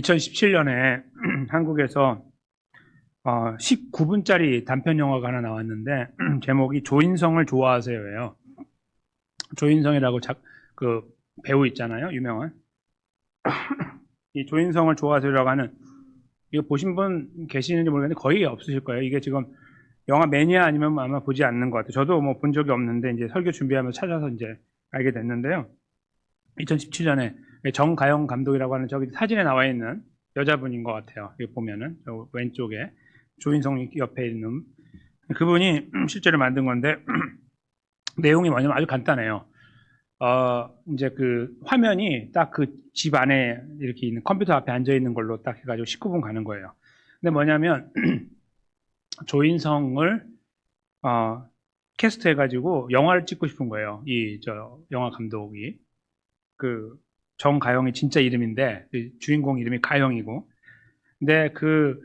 2017년에 한국에서 19분짜리 단편 영화가 하나 나왔는데 제목이 조인성을 좋아하세요예요. 조인성이라고 그 배우 있잖아요, 유명한. 이 조인성을 좋아하세요라고 하는, 이거 보신 분 계시는지 모르겠는데 거의 없으실 거예요. 이게 지금 영화 매니아 아니면 아마 보지 않는 것 같아요. 저도 뭐 본 적이 없는데 이제 설교 준비하면서 찾아서 이제 알게 됐는데요. 2017년에 정가영 감독이라고 하는 저기 사진에 나와 있는 여자분인 것 같아요. 여기 보면은 저 왼쪽에 조인성 옆에 있는 그분이 실제로 만든 건데 내용이 뭐냐면 아주 간단해요. 이제 그 화면이 딱 그 집 안에 이렇게 있는 컴퓨터 앞에 앉아 있는 걸로 딱 해가지고 19분 가는 거예요. 근데 뭐냐면 조인성을 캐스트 해가지고 영화를 찍고 싶은 거예요. 이 저 영화 감독이 그 정가영이 진짜 이름인데 주인공 이름이 가영이고, 근데 그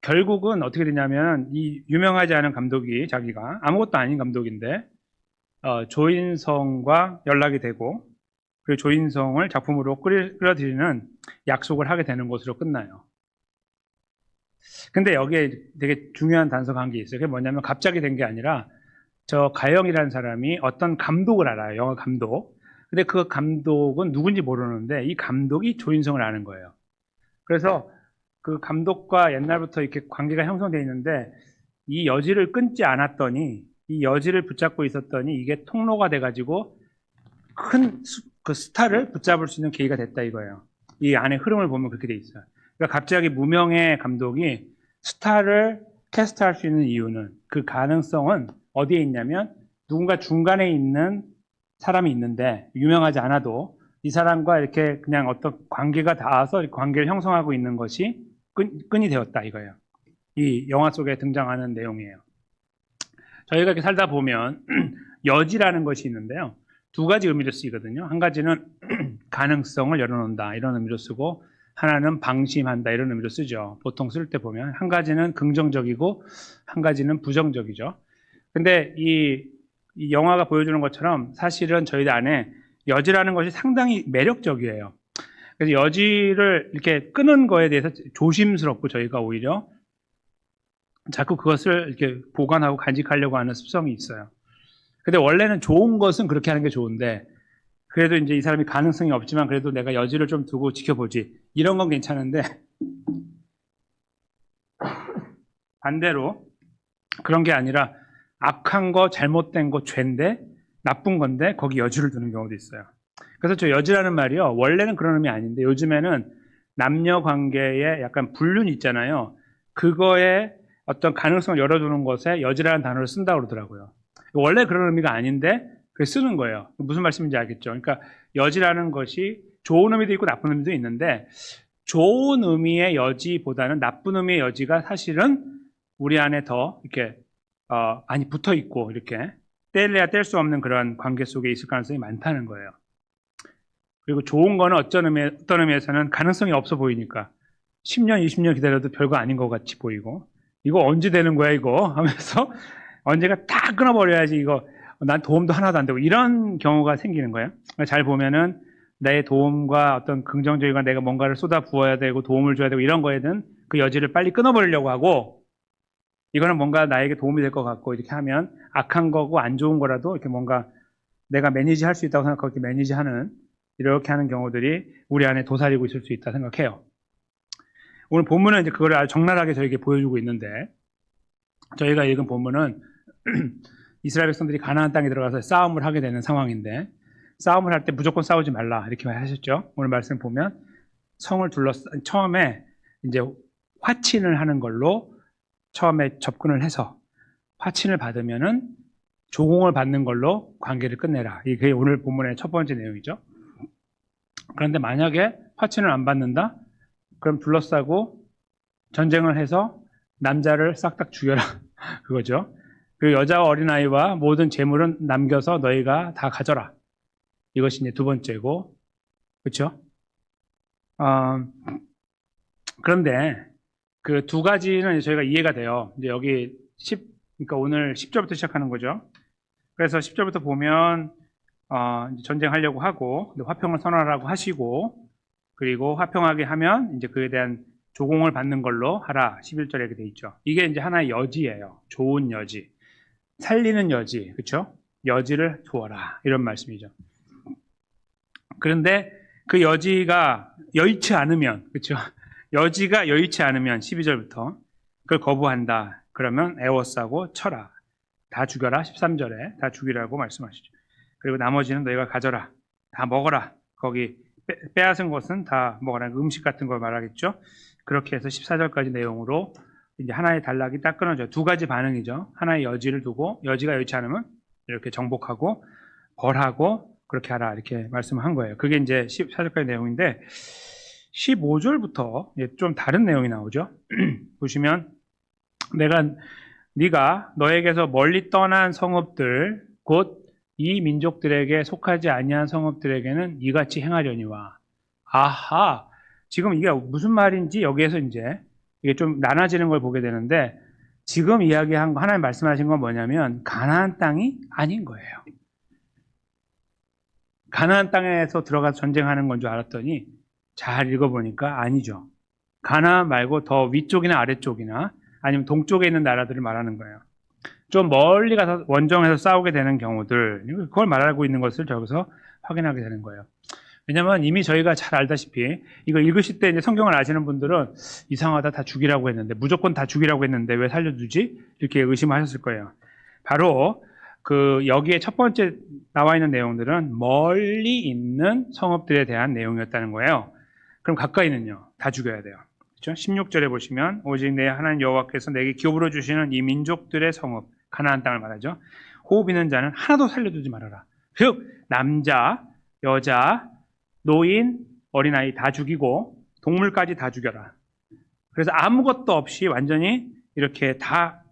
결국은 어떻게 되냐면 이 유명하지 않은 감독이 자기가 아무것도 아닌 감독인데 조인성과 연락이 되고 그 조인성을 작품으로 끌어들이는 약속을 하게 되는 것으로 끝나요. 근데 여기에 되게 중요한 단서가 한 게 있어요. 그게 뭐냐면 갑자기 된 게 아니라 저 가영이라는 사람이 어떤 감독을 알아요. 영화 감독. 근데 그 감독은 누군지 모르는데 이 감독이 조인성을 아는 거예요. 그래서 그 감독과 옛날부터 이렇게 관계가 형성되어 있는데 이 여지를 끊지 않았더니, 이 여지를 붙잡고 있었더니 이게 통로가 돼가지고 큰 그 스타를 붙잡을 수 있는 계기가 됐다 이거예요. 이 안에 흐름을 보면 그렇게 돼 있어요. 그러니까 갑자기 무명의 감독이 스타를 캐스트할 수 있는 이유는, 그 가능성은 어디에 있냐면 누군가 중간에 있는 사람이 있는데 유명하지 않아도 이 사람과 이렇게 그냥 어떤 관계가 닿아서 관계를 형성하고 있는 것이 끈이 되었다 이거예요. 이 영화 속에 등장하는 내용이에요. 저희가 이렇게 살다 보면 여지라는 것이 있는데요. 두 가지 의미로 쓰이거든요. 한 가지는 가능성을 열어놓는다 이런 의미로 쓰고, 하나는 방심한다 이런 의미로 쓰죠. 보통 쓸 때 보면 한 가지는 긍정적이고 한 가지는 부정적이죠. 근데 이 영화가 보여주는 것처럼 사실은 저희들 안에 여지라는 것이 상당히 매력적이에요. 그래서 여지를 이렇게 끄는 거에 대해서 조심스럽고 저희가 오히려 자꾸 그것을 이렇게 보관하고 간직하려고 하는 습성이 있어요. 근데 원래는 좋은 것은 그렇게 하는 게 좋은데, 그래도 이제 이 사람이 가능성이 없지만 그래도 내가 여지를 좀 두고 지켜보지, 이런 건 괜찮은데 반대로 그런 게 아니라 악한 거, 잘못된 거, 죄인데 나쁜 건데 거기 여지를 두는 경우도 있어요. 그래서 저 여지라는 말이요, 원래는 그런 의미 아닌데 요즘에는 남녀 관계에 약간 불륜 있잖아요. 그거에 어떤 가능성을 열어두는 것에 여지라는 단어를 쓴다고 그러더라고요. 원래 그런 의미가 아닌데 그게 쓰는 거예요. 무슨 말씀인지 알겠죠? 그러니까 여지라는 것이 좋은 의미도 있고 나쁜 의미도 있는데, 좋은 의미의 여지보다는 나쁜 의미의 여지가 사실은 우리 안에 더 이렇게 많이 붙어 있고, 이렇게 뗄래야 뗄 수 없는 그런 관계 속에 있을 가능성이 많다는 거예요. 그리고 좋은 거는 어떤 의미에서는 가능성이 없어 보이니까 10년, 20년 기다려도 별거 아닌 것 같이 보이고, 이거 언제 되는 거야 이거 하면서 언제가 딱 끊어버려야지, 이거 난 도움도 하나도 안 되고, 이런 경우가 생기는 거예요. 잘 보면은 내 도움과 어떤 긍정적이거나 내가 뭔가를 쏟아 부어야 되고 도움을 줘야 되고 이런 거에는 그 여지를 빨리 끊어버리려고 하고, 이거는 뭔가 나에게 도움이 될 것 같고 이렇게 하면 악한 거고 안 좋은 거라도 이렇게 뭔가 내가 매니지 할 수 있다고 생각하고 이렇게 매니지하는, 이렇게 하는 경우들이 우리 안에 도사리고 있을 수 있다 생각해요. 오늘 본문은 이제 그걸 아주 적나라하게 저에게 보여주고 있는데, 저희가 읽은 본문은 이스라엘 백성들이 가나안 땅에 들어가서 싸움을 하게 되는 상황인데, 싸움을 할 때 무조건 싸우지 말라 이렇게 하셨죠. 오늘 말씀 보면 성을 처음에 이제 화친을 하는 걸로 처음에 접근을 해서 화친을 받으면은 조공을 받는 걸로 관계를 끝내라. 이게 오늘 본문의 첫 번째 내용이죠. 그런데 만약에 화친을 안 받는다? 그럼 둘러싸고 전쟁을 해서 남자를 싹딱 죽여라. 그거죠. 그리고 여자와 어린아이와 모든 재물은 남겨서 너희가 다 가져라. 이것이 이제 두 번째고, 그렇죠? 그런데 그 두 가지는 저희가 이해가 돼요. 이제 여기 그러니까 오늘 10절부터 시작하는 거죠. 그래서 10절부터 보면 이제 전쟁하려고 하고 화평을 선언하라고 하시고, 그리고 화평하게 하면 이제 그에 대한 조공을 받는 걸로 하라. 11절에 이렇게 돼 있죠. 이게 이제 하나의 여지예요. 좋은 여지. 살리는 여지. 그렇죠? 여지를 두어라. 이런 말씀이죠. 그런데 그 여지가 여의치 않으면, 그렇죠? 여지가 여의치 않으면 12절부터 그걸 거부한다. 그러면 에워싸고 쳐라. 다 죽여라. 13절에 다 죽이라고 말씀하시죠. 그리고 나머지는 너희가 가져라. 다 먹어라. 거기 빼앗은 것은 다 먹어라. 음식 같은 걸 말하겠죠. 그렇게 해서 14절까지 내용으로 이제 하나의 단락이 딱 끊어져요. 두 가지 반응이죠. 하나의 여지를 두고 여지가 여의치 않으면 이렇게 정복하고 벌하고 그렇게 하라. 이렇게 말씀한 거예요. 그게 이제 14절까지 내용인데 15절부터 좀 다른 내용이 나오죠. 보시면 네가 너에게서 멀리 떠난 성읍들 곧 이 민족들에게 속하지 아니한 성읍들에게는 이같이 행하려니와. 아하, 지금 이게 무슨 말인지 여기에서 이제 이게 좀 나눠지는 걸 보게 되는데 지금 이야기한 거 하나님 말씀하신 건 뭐냐면 가나안 땅이 아닌 거예요. 가나안 땅에서 들어가서 전쟁하는 건 줄 알았더니 잘 읽어보니까 아니죠. 가나안 말고 더 위쪽이나 아래쪽이나 아니면 동쪽에 있는 나라들을 말하는 거예요. 좀 멀리 가서 원정에서 싸우게 되는 경우들, 그걸 말하고 있는 것을 저기서 확인하게 되는 거예요. 왜냐면 이미 저희가 잘 알다시피 이거 읽으실 때 이제 성경을 아시는 분들은 이상하다, 다 죽이라고 했는데, 무조건 다 죽이라고 했는데 왜 살려두지? 이렇게 의심하셨을 거예요. 바로 여기에 첫 번째 나와 있는 내용들은 멀리 있는 성읍들에 대한 내용이었다는 거예요. 그럼 가까이는요? 다 죽여야 돼요. 그렇죠? 16절에 보시면 오직 내 하나님 여호와께서 내게 기업으로 주시는 이 민족들의 성읍, 가나안 땅을 말하죠. 호흡 있는 자는 하나도 살려두지 말아라. 즉 남자, 여자, 노인, 어린아이 다 죽이고 동물까지 다 죽여라. 그래서 아무것도 없이 완전히 이렇게 다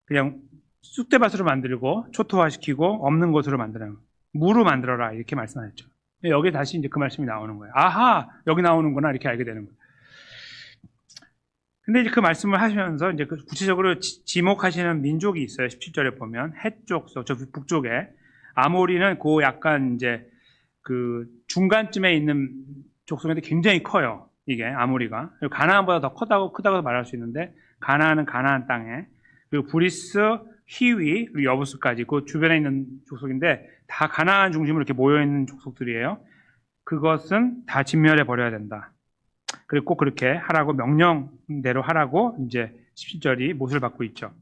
그냥 쑥대밭으로 만들고 초토화시키고 없는 것으로 만드는, 무로 만들어라 이렇게 말씀하셨죠. 여기 다시 이제 그 말씀이 나오는 거예요. 아하, 여기 나오는구나 이렇게 알게 되는 거예요. 근데 이제 그 말씀을 하시면서 이제 구체적으로 지목하시는 민족이 있어요. 17절에 보면 해쪽, 저 북쪽에 아모리는 그 약간 이제 그 중간쯤에 있는 족속인데 굉장히 커요. 이게 아모리가 가나안보다 더 크다고 말할 수 있는데 가나안은 가나안 땅에, 그리고 브리스, 히위, 그리고 여부스까지 그 주변에 있는 족속인데 다 가나안 중심으로 이렇게 모여 있는 족속들이에요. 그것은 다 진멸해 버려야 된다. 그리고 꼭 그렇게 하라고 명령대로 하라고 이제 17절이 못을 받고 있죠.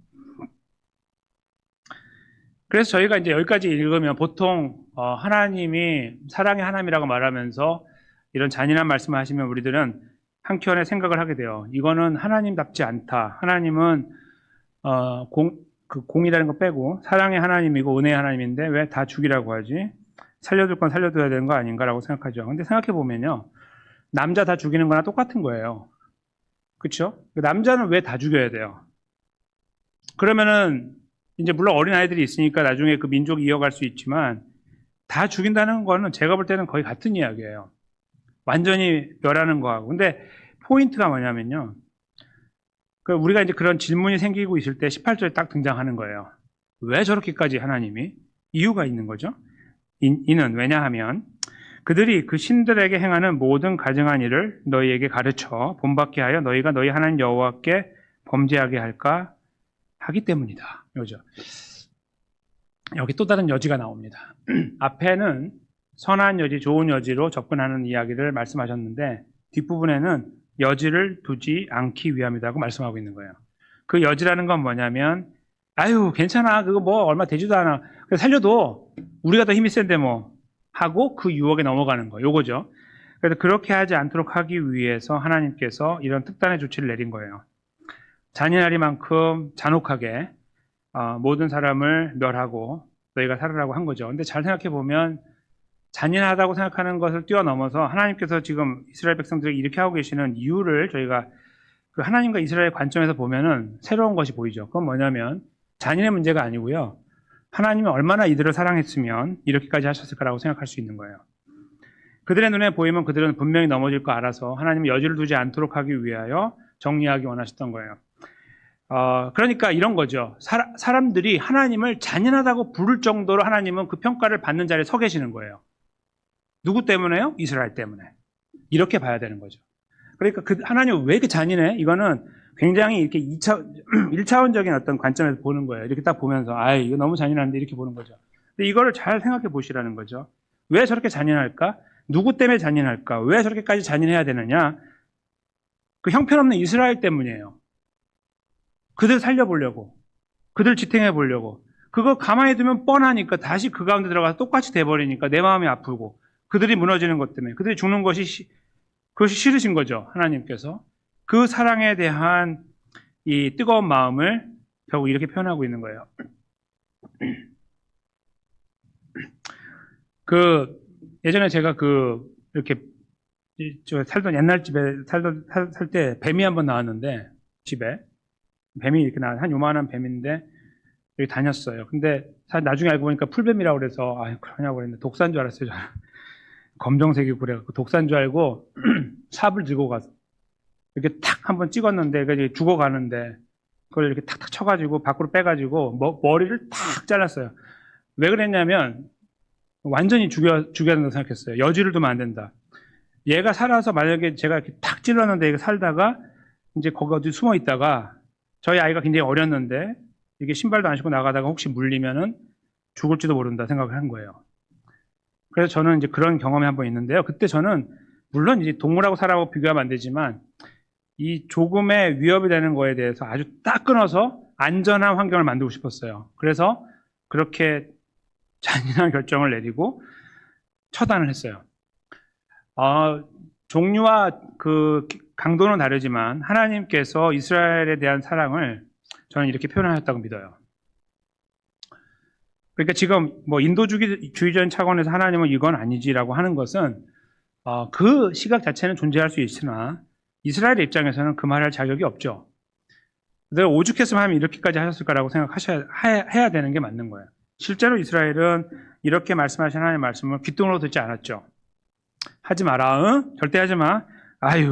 그래서 저희가 이제 여기까지 읽으면 보통 하나님이 사랑의 하나님이라고 말하면서 이런 잔인한 말씀을 하시면 우리들은 한켠에 생각을 하게 돼요. 이거는 하나님답지 않다. 하나님은 공이라는 거 빼고 사랑의 하나님이고 은혜의 하나님인데 왜 다 죽이라고 하지? 살려줄 건 살려둬야 되는 거 아닌가라고 생각하죠. 근데 생각해 보면요, 남자 다 죽이는 거나 똑같은 거예요. 그렇죠? 남자는 왜 다 죽여야 돼요? 그러면은 이제 물론 어린아이들이 있으니까 나중에 그 민족이 이어갈 수 있지만 다 죽인다는 거는 제가 볼 때는 거의 같은 이야기예요. 완전히 멸하는 거하고. 근데 포인트가 뭐냐면요, 우리가 이제 그런 질문이 생기고 있을 때 18절에 딱 등장하는 거예요. 왜 저렇게까지 하나님이? 이유가 있는 거죠. 이는 왜냐하면 그들이 그 신들에게 행하는 모든 가증한 일을 너희에게 가르쳐 본받게 하여 너희가 너희 하나님 여호와께 범죄하게 할까 하기 때문이다. 이거죠. 여기 또 다른 여지가 나옵니다. 앞에는 선한 여지, 좋은 여지로 접근하는 이야기를 말씀하셨는데 뒷부분에는 여지를 두지 않기 위함이라고 말씀하고 있는 거예요. 그 여지라는 건 뭐냐면, 아유 괜찮아, 그거 뭐 얼마 되지도 않아, 그래서 살려도 우리가 더 힘이 센데 뭐 하고 그 유혹에 넘어가는 거, 요거죠. 그래서 그렇게 하지 않도록 하기 위해서 하나님께서 이런 특단의 조치를 내린 거예요. 잔인하리만큼 잔혹하게 모든 사람을 멸하고 너희가 살으라고 한 거죠. 근데 잘 생각해 보면 잔인하다고 생각하는 것을 뛰어넘어서 하나님께서 지금 이스라엘 백성들에게 이렇게 하고 계시는 이유를 저희가 그 하나님과 이스라엘 관점에서 보면은 새로운 것이 보이죠. 그건 뭐냐면 잔인의 문제가 아니고요, 하나님이 얼마나 이들을 사랑했으면 이렇게까지 하셨을까라고 생각할 수 있는 거예요. 그들의 눈에 보이면 그들은 분명히 넘어질 거 알아서 하나님은 여지를 두지 않도록 하기 위하여 정리하기 원하셨던 거예요. 그러니까 이런 거죠. 사람들이 하나님을 잔인하다고 부를 정도로 하나님은 그 평가를 받는 자리에 서 계시는 거예요. 누구 때문에요? 이스라엘 때문에. 이렇게 봐야 되는 거죠. 그러니까 하나님 왜 이렇게 잔인해? 이거는 굉장히 이렇게 1차원적인 어떤 관점에서 보는 거예요. 이렇게 딱 보면서, 이거 너무 잔인한데 이렇게 보는 거죠. 근데 이거를 잘 생각해 보시라는 거죠. 왜 저렇게 잔인할까? 누구 때문에 잔인할까? 왜 저렇게까지 잔인해야 되느냐? 그 형편없는 이스라엘 때문이에요. 그들 살려보려고. 그들 지탱해 보려고. 그거 가만히 두면 뻔하니까 다시 그 가운데 들어가서 똑같이 돼버리니까 내 마음이 아프고 그들이 무너지는 것 때문에 그들이 죽는 것이 그것이 싫으신 거죠. 하나님께서. 그 사랑에 대한 이 뜨거운 마음을 결국 이렇게 표현하고 있는 거예요. 예전에 제가 이렇게 저 살던 옛날 집에 살 때 뱀이 한번 나왔는데 집에 뱀이 이렇게 한 요만한 뱀인데 여기 다녔어요. 근데 나중에 알고 보니까 풀뱀이라고 그래서 그러냐고 그랬는데 독사인 줄 알았어요. 저는. 검정색이고 그래갖고 독사인 줄 알고 삽을 들고 가서 이렇게 탁 한번 찍었는데 그게 죽어가는데 그걸 이렇게 탁탁 쳐가지고 밖으로 빼가지고 머리를 탁 잘랐어요. 왜 그랬냐면 완전히 죽여야 된다고 생각했어요. 여지를 두면 안 된다. 얘가 살아서 만약에 제가 이렇게 탁 찔렀는데 얘가 살다가 이제 거기 어디 숨어 있다가 저희 아이가 굉장히 어렸는데 이게 신발도 안 신고 나가다가 혹시 물리면은 죽을지도 모른다 생각을 한 거예요. 그래서 저는 이제 그런 경험이 한 번 있는데요. 그때 저는 물론 이제 동물하고 사람하고 비교하면 안 되지만 이 조금의 위협이 되는 거에 대해서 아주 딱 끊어서 안전한 환경을 만들고 싶었어요. 그래서 그렇게 잔인한 결정을 내리고 처단을 했어요. 종류와 그 강도는 다르지만 하나님께서 이스라엘에 대한 사랑을 저는 이렇게 표현하셨다고 믿어요. 그러니까 지금 뭐 인도주의적인 차원에서 하나님은 이건 아니지라고 하는 것은 그 시각 자체는 존재할 수 있으나 이스라엘의 입장에서는 그 말할 자격이 없죠. 내가 오죽했으면 하면 이렇게까지 하셨을까라고 해야 되는 게 맞는 거예요. 실제로 이스라엘은 이렇게 말씀하신 하나님의 말씀을 귓등으로 듣지 않았죠. 하지 마라, 절대 하지 마.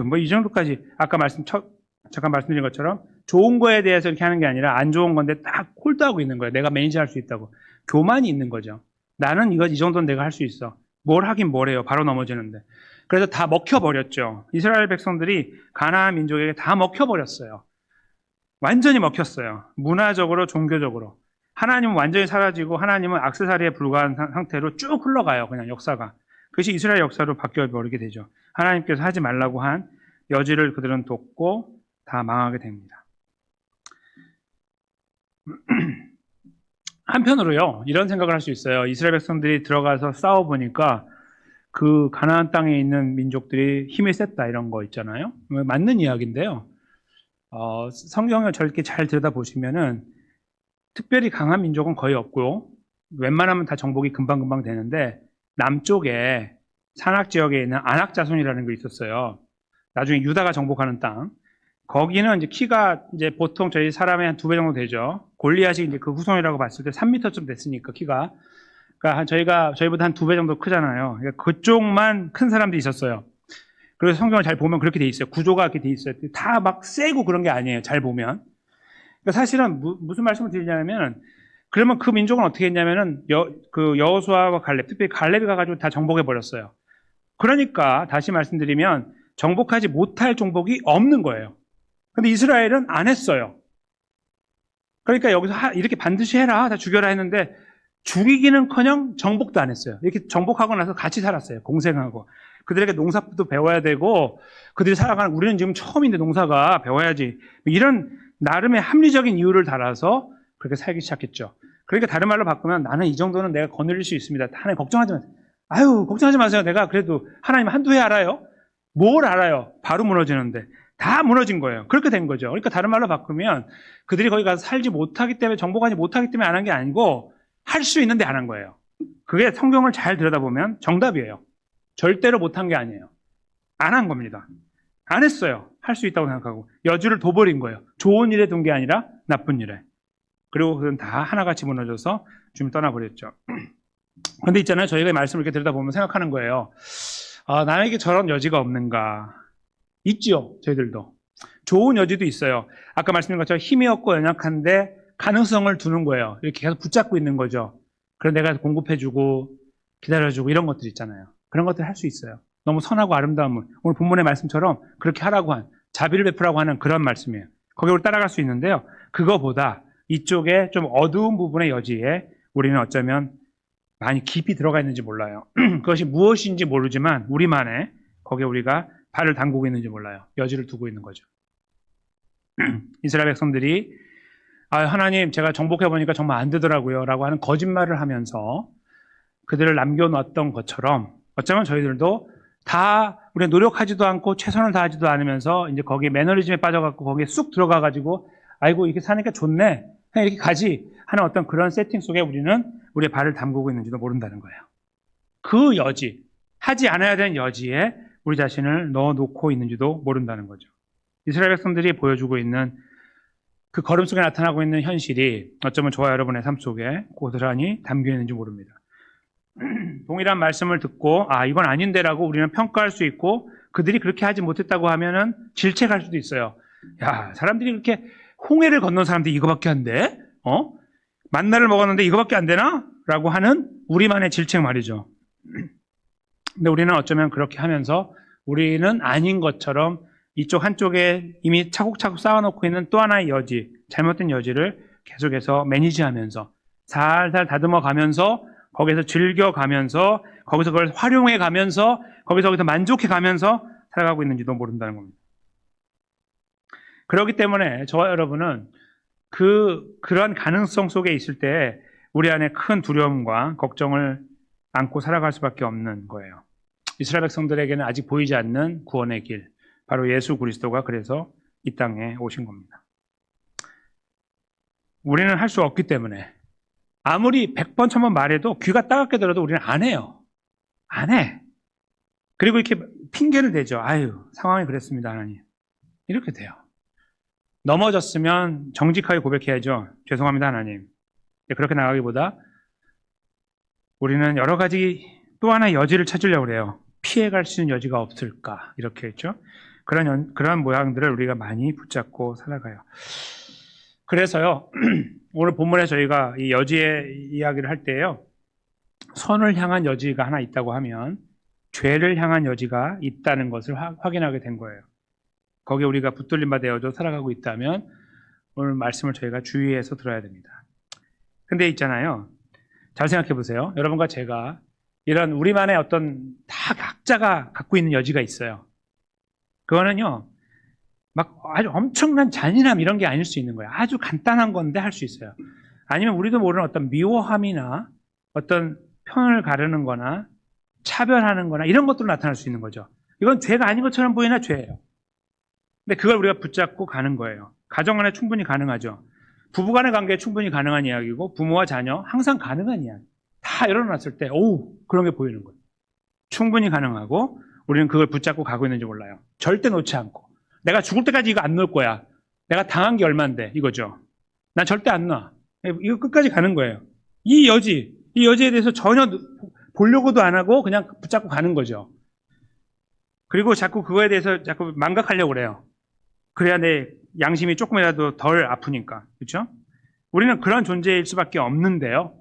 뭐 이 정도까지 아까 잠깐 말씀드린 것처럼 좋은 거에 대해서 이렇게 하는 게 아니라 안 좋은 건데 딱 홀드하고 있는 거예요. 내가 매니지할 수 있다고. 교만이 있는 거죠. 나는 이 정도는 내가 할 수 있어. 뭘 하긴 뭘 해요. 바로 넘어지는데. 그래서 다 먹혀버렸죠. 이스라엘 백성들이 가나안 민족에게 다 먹혀버렸어요. 완전히 먹혔어요. 문화적으로, 종교적으로. 하나님은 완전히 사라지고 하나님은 액세서리에 불과한 상태로 쭉 흘러가요. 그냥 역사가. 그것이 이스라엘 역사로 바뀌어버리게 되죠. 하나님께서 하지 말라고 한 여지를 그들은 뒀고 다 망하게 됩니다. 한편으로요, 이런 생각을 할 수 있어요. 이스라엘 백성들이 들어가서 싸워보니까 그 가나안 땅에 있는 민족들이 힘이 셌다 이런 거 있잖아요. 맞는 이야기인데요. 성경을 저렇게 잘 들여다보시면은 특별히 강한 민족은 거의 없고 웬만하면 다 정복이 금방금방 되는데 남쪽에 산악 지역에 있는 아낙 자손이라는 게 있었어요. 나중에 유다가 정복하는 땅. 거기는 이제 키가 이제 보통 저희 사람의 한 2배 정도 되죠. 골리앗이 이제 그 후손이라고 봤을 때 3m쯤 됐으니까 키가. 그러니까 저희보다 한 2배 정도 크잖아요. 그러니까 그쪽만 큰 사람들이 있었어요. 그래서 성경을 잘 보면 그렇게 돼 있어요. 구조가 이렇게 돼 있어요. 다 막 세고 그런 게 아니에요. 잘 보면. 그러니까 사실은 무슨 말씀을 드리냐면 그러면 그 민족은 어떻게 했냐면은 여호수아와 갈렙, 특별히 갈렙이 가가지고 다 정복해 버렸어요. 그러니까 다시 말씀드리면 정복하지 못할 종복이 없는 거예요. 근데 이스라엘은 안 했어요. 그러니까 여기서 이렇게 반드시 해라, 다 죽여라 했는데 죽이기는커녕 정복도 안 했어요. 이렇게 정복하고 나서 같이 살았어요. 공생하고. 그들에게 농사도 배워야 되고 그들이 살아가는 우리는 지금 처음인데 농사가 배워야지. 이런 나름의 합리적인 이유를 달아서 그렇게 살기 시작했죠. 그러니까 다른 말로 바꾸면 나는 이 정도는 내가 거느릴 수 있습니다. 하나님 걱정하지 마세요. 걱정하지 마세요. 내가 그래도 하나님 한두 해 알아요? 뭘 알아요? 바로 무너지는데. 다 무너진 거예요. 그렇게 된 거죠. 그러니까 다른 말로 바꾸면 그들이 거기 가서 살지 못하기 때문에 정복하지 못하기 때문에 안 한 게 아니고 할 수 있는데 안 한 거예요. 그게 성경을 잘 들여다보면 정답이에요. 절대로 못한 게 아니에요. 안 한 겁니다. 안 했어요. 할 수 있다고 생각하고 여지를 둬버린 거예요. 좋은 일에 둔 게 아니라 나쁜 일에. 그리고 그건 다 하나같이 무너져서 주님 떠나버렸죠. 그런데 있잖아요. 저희가 이 말씀을 이렇게 들여다보면 생각하는 거예요. 나에게 저런 여지가 없는가. 있지요. 저희들도. 좋은 여지도 있어요. 아까 말씀드린 것처럼 힘이 없고 연약한데 가능성을 두는 거예요. 이렇게 계속 붙잡고 있는 거죠. 그래서 내가 공급해주고 기다려주고 이런 것들 있잖아요. 그런 것들 할 수 있어요. 너무 선하고 아름다운 문. 오늘 본문의 말씀처럼 그렇게 하라고 한, 자비를 베푸라고 하는 그런 말씀이에요. 거기로 따라갈 수 있는데요. 그거보다 이쪽에 좀 어두운 부분의 여지에 우리는 어쩌면 많이 깊이 들어가 있는지 몰라요. 그것이 무엇인지 모르지만 우리만의 거기에 우리가 발을 담그고 있는지 몰라요. 여지를 두고 있는 거죠. 이스라엘 백성들이 하나님 제가 정복해 보니까 정말 안 되더라고요 라고 하는 거짓말을 하면서 그들을 남겨놨던 것처럼 어쩌면 저희들도 다 우리가 노력하지도 않고 최선을 다하지도 않으면서 이제 거기에 매너리즘에 빠져갖고 거기에 쑥 들어가가지고 아이고 이렇게 사니까 좋네 그냥 이렇게 가지 하는 어떤 그런 세팅 속에 우리는 우리의 발을 담그고 있는지도 모른다는 거예요. 그 여지, 하지 않아야 되는 여지에 우리 자신을 넣어놓고 있는지도 모른다는 거죠. 이스라엘 백성들이 보여주고 있는 그 걸음 속에 나타나고 있는 현실이 어쩌면 저와 여러분의 삶 속에 고스란히 담겨 있는지 모릅니다. 동일한 말씀을 듣고 이건 아닌데라고 우리는 평가할 수 있고 그들이 그렇게 하지 못했다고 하면은 질책할 수도 있어요. 야, 사람들이 그렇게 홍해를 건넌 사람들이 이거밖에 안 돼? 만나를 먹었는데 이거밖에 안 되나? 라고 하는 우리만의 질책 말이죠. 근데 우리는 어쩌면 그렇게 하면서 우리는 아닌 것처럼 이쪽 한쪽에 이미 차곡차곡 쌓아놓고 있는 또 하나의 여지, 잘못된 여지를 계속해서 매니지하면서 살살 다듬어 가면서 거기서 즐겨가면서 거기서 그걸 활용해 가면서 거기서 만족해 가면서 살아가고 있는지도 모른다는 겁니다. 그렇기 때문에 저와 여러분은 그런 가능성 속에 있을 때 우리 안에 큰 두려움과 걱정을 안고 살아갈 수밖에 없는 거예요. 이스라엘 백성들에게는 아직 보이지 않는 구원의 길, 바로 예수 그리스도가 그래서 이 땅에 오신 겁니다. 우리는 할 수 없기 때문에 아무리 100번 1000번 말해도 귀가 따갑게 들어도 우리는 안 해요. 안 해. 그리고 이렇게 핑계를 대죠. 아유, 상황이 그랬습니다, 하나님. 이렇게 돼요. 넘어졌으면 정직하게 고백해야죠. 죄송합니다, 하나님. 그렇게 나가기보다 우리는 여러 가지 또 하나의 여지를 찾으려고 그래요. 피해갈 수 있는 여지가 없을까? 이렇게 했죠. 그런 모양들을 우리가 많이 붙잡고 살아가요. 그래서요, 오늘 본문에 저희가 이 여지의 이야기를 할 때요, 선을 향한 여지가 하나 있다고 하면 죄를 향한 여지가 있다는 것을 확인하게 된 거예요. 거기에 우리가 붙들림 바 되어져 살아가고 있다면 오늘 말씀을 저희가 주의해서 들어야 됩니다. 근데 있잖아요, 잘 생각해 보세요. 여러분과 제가 이런 우리만의 어떤 다 각자가 갖고 있는 여지가 있어요. 그거는요, 막 아주 엄청난 잔인함 이런 게 아닐 수 있는 거예요. 아주 간단한 건데 할 수 있어요. 아니면 우리도 모르는 어떤 미워함이나 어떤 편을 가르는 거나 차별하는 거나 이런 것들로 나타날 수 있는 거죠. 이건 죄가 아닌 것처럼 보이나 죄예요. 근데 그걸 우리가 붙잡고 가는 거예요. 가정 안에 충분히 가능하죠. 부부 간의 관계에 충분히 가능한 이야기고 부모와 자녀 항상 가능한 이야기. 다 열어놨을 때 그런 게 보이는 거예요. 충분히 가능하고 우리는 그걸 붙잡고 가고 있는지 몰라요. 절대 놓지 않고 내가 죽을 때까지 이거 안 놓을 거야. 내가 당한 게 얼만데 이거죠. 난 절대 안 놔. 이거 끝까지 가는 거예요. 이 여지에 대해서 전혀 보려고도 안 하고 그냥 붙잡고 가는 거죠. 그리고 자꾸 그거에 대해서 자꾸 망각하려고 그래요. 그래야 내 양심이 조금이라도 덜 아프니까. 그렇죠? 우리는 그런 존재일 수밖에 없는데요.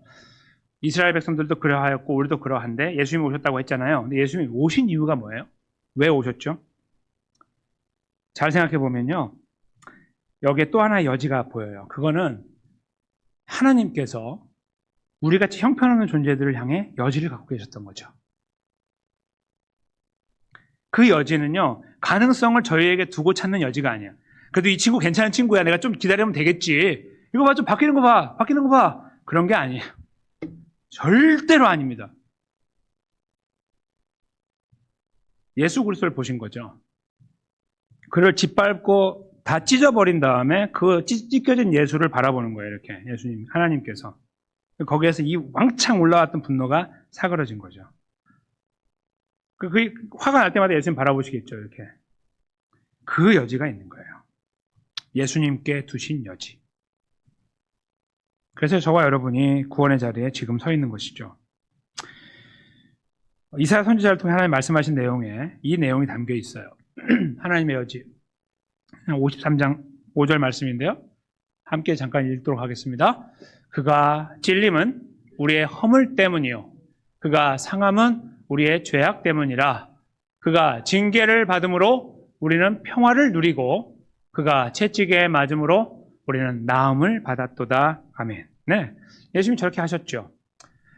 이스라엘 백성들도 그러하였고 우리도 그러한데 예수님이 오셨다고 했잖아요. 근데 예수님이 오신 이유가 뭐예요? 왜 오셨죠? 잘 생각해 보면요. 여기에 또 하나의 여지가 보여요. 그거는 하나님께서 우리같이 형편없는 존재들을 향해 여지를 갖고 계셨던 거죠. 그 여지는요, 가능성을 저희에게 두고 찾는 여지가 아니야. 그래도 이 친구 괜찮은 친구야. 내가 좀 기다리면 되겠지. 이거 봐, 좀 바뀌는 거 봐. 바뀌는 거 봐. 그런 게 아니에요. 절대로 아닙니다. 예수 그리스도를 보신 거죠. 그를 짓밟고 다 찢어버린 다음에 그 찢겨진 예수를 바라보는 거예요. 이렇게 예수님, 하나님께서. 거기에서 이 왕창 올라왔던 분노가 사그러진 거죠. 그 화가 날 때마다 예수님 바라보시겠죠. 이렇게. 그 여지가 있는 거예요. 예수님께 두신 여지. 그래서 저와 여러분이 구원의 자리에 지금 서 있는 것이죠. 이사야 선지자를 통해 하나님 말씀하신 내용에 이 내용이 담겨 있어요. 하나님의 여지. 53장 5절 말씀인데요. 함께 잠깐 읽도록 하겠습니다. 그가 찔림은 우리의 허물 때문이요. 그가 상함은 우리의 죄악 때문이라. 그가 징계를 받음으로 우리는 평화를 누리고 그가 채찍에 맞음으로 우리는 나음을 받았도다. 아멘. 네, 예수님이 저렇게 하셨죠.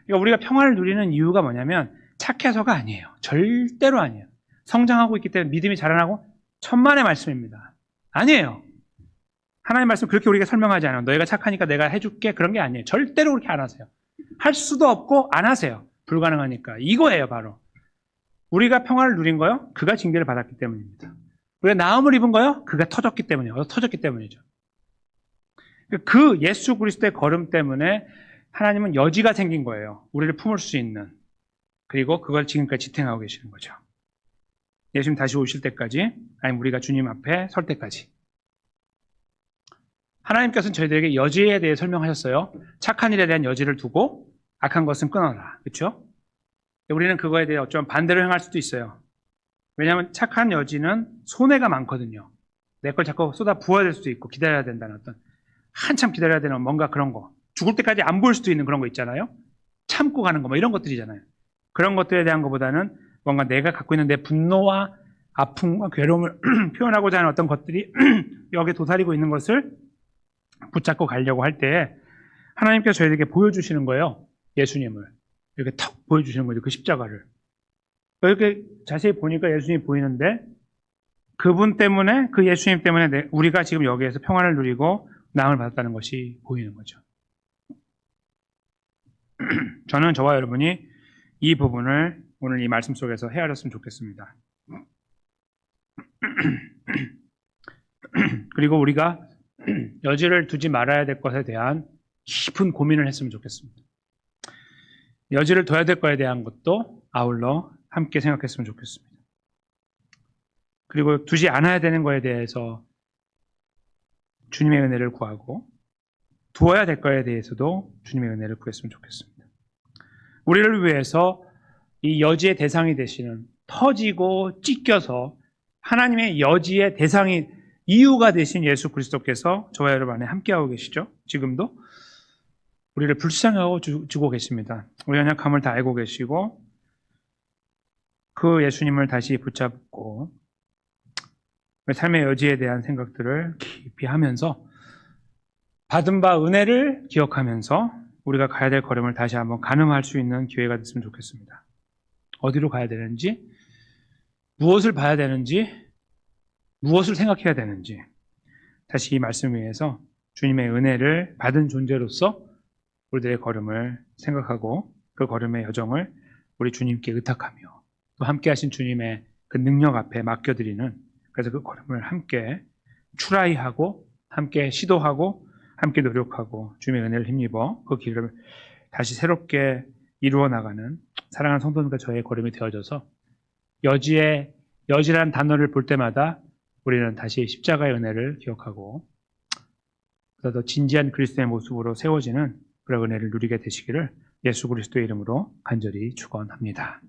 그러니까 우리가 평화를 누리는 이유가 뭐냐면 착해서가 아니에요. 절대로 아니에요. 성장하고 있기 때문에 믿음이 자라나고 천만의 말씀입니다. 아니에요. 하나님 말씀 그렇게 우리가 설명하지 않아요. 너희가 착하니까 내가 해줄게 그런 게 아니에요. 절대로 그렇게 안 하세요. 할 수도 없고 안 하세요. 불가능하니까. 이거예요 바로. 우리가 평화를 누린 거요? 그가 징계를 받았기 때문입니다. 우리가 나음을 입은 거요? 그가 터졌기 때문이에요. 터졌기 때문이죠. 그 예수 그리스도의 걸음 때문에 하나님은 여지가 생긴 거예요. 우리를 품을 수 있는. 그리고 그걸 지금까지 지탱하고 계시는 거죠. 예수님 다시 오실 때까지, 아니면 우리가 주님 앞에 설 때까지. 하나님께서는 저희들에게 여지에 대해 설명하셨어요. 착한 일에 대한 여지를 두고 악한 것은 끊어라. 그렇죠? 우리는 그거에 대해 어쩌면 반대로 행할 수도 있어요. 왜냐하면 착한 여지는 손해가 많거든요. 내 걸 자꾸 쏟아 부어야 될 수도 있고 기다려야 된다는 어떤 한참 기다려야 되는 뭔가 그런 거. 죽을 때까지 안 보일 수도 있는 그런 거 있잖아요. 참고 가는 거 뭐 이런 것들이잖아요. 그런 것들에 대한 것보다는 뭔가 내가 갖고 있는 내 분노와 아픔과 괴로움을 표현하고자 하는 어떤 것들이 여기에 도사리고 있는 것을 붙잡고 가려고 할 때 하나님께서 저희에게 보여주시는 거예요. 예수님을. 이렇게 턱 보여주시는 거죠. 그 십자가를. 이렇게 자세히 보니까 예수님이 보이는데 그분 때문에, 그 예수님 때문에 우리가 지금 여기에서 평안을 누리고 나음을 받았다는 것이 보이는 거죠. 저는 저와 여러분이 이 부분을 오늘 이 말씀 속에서 헤아렸으면 좋겠습니다. 그리고 우리가 여지를 두지 말아야 될 것에 대한 깊은 고민을 했으면 좋겠습니다. 여지를 둬야 될 것에 대한 것도 아울러 함께 생각했으면 좋겠습니다. 그리고 두지 않아야 되는 것에 대해서 주님의 은혜를 구하고 두어야 될 것에 대해서도 주님의 은혜를 구했으면 좋겠습니다. 우리를 위해서 이 여지의 대상이 되시는, 터지고 찢겨서 하나님의 여지의 대상이 이유가 되신 예수 그리스도께서 저와 여러분 안에 함께하고 계시죠. 지금도 우리를 불쌍하고 주고 계십니다. 우리 연약함을 다 알고 계시고 그 예수님을 다시 붙잡고 삶의 여지에 대한 생각들을 깊이 하면서 받은 바 은혜를 기억하면서 우리가 가야 될 걸음을 다시 한번 가늠할 수 있는 기회가 됐으면 좋겠습니다. 어디로 가야 되는지, 무엇을 봐야 되는지, 무엇을 생각해야 되는지 다시 이 말씀 위에서 주님의 은혜를 받은 존재로서 우리들의 걸음을 생각하고 그 걸음의 여정을 우리 주님께 의탁하며 또 함께 하신 주님의 그 능력 앞에 맡겨드리는, 그래서 그 걸음을 함께 트라이하고 함께 시도하고 함께 노력하고 주님의 은혜를 힘입어 그 길을 다시 새롭게 이루어 나가는 사랑하는 성도님과 저의 걸음이 되어져서 여지란 단어를 볼 때마다 우리는 다시 십자가의 은혜를 기억하고 더 진지한 그리스도의 모습으로 세워지는 그런 은혜를 누리게 되시기를 예수 그리스도의 이름으로 간절히 축원합니다.